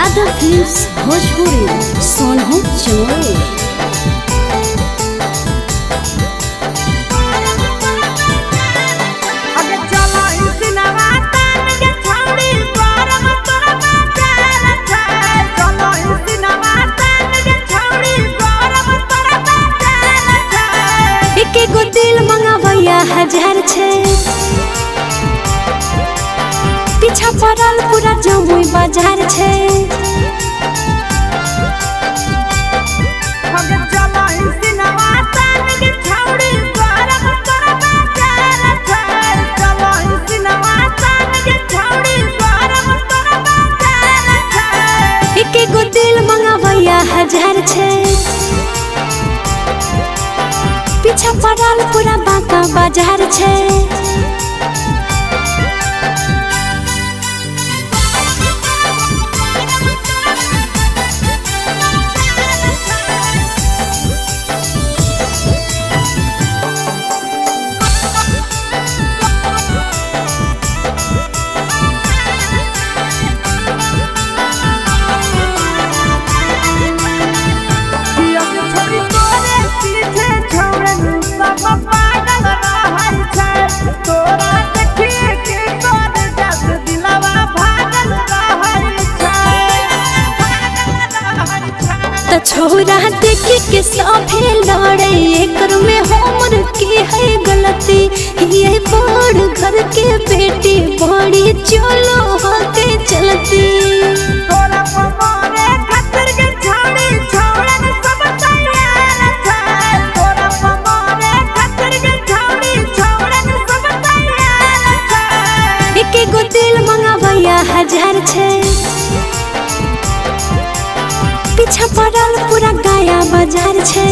Yadav films Bhojpuri Sonu चोर। एकेगो दिल मंगावैया हजार छे, पीछा पड़ल पूरा जमुई बाजार छे। एकेगो दिल मंगावैया हजार छे, पीछा पड़ल पूरा बांका बाजार छे। छोरा देखी के सभे लड़े, एकर में हमर की है गलती। ये बड़ घर के बेटी बड़ी चलो होके चलती। एकेगो दिल मंगावैया हजार छे, पीछा पड़ल पूरा गाया बाजार छे।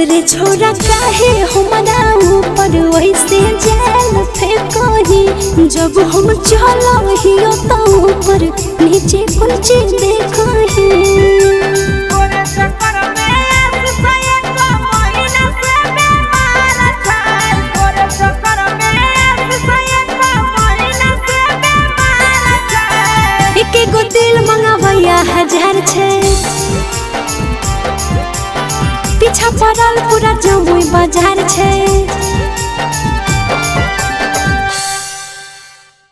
रे छोरा काहे हमरा ऊपर वैसे जाल फेंकही, जब हम चलहियो तो ऊपर नीचे कुंची देखही। एकेगो दिल मंगावैया हजार छे, पीछा पड़ल पूरा जमुई बाजार छे।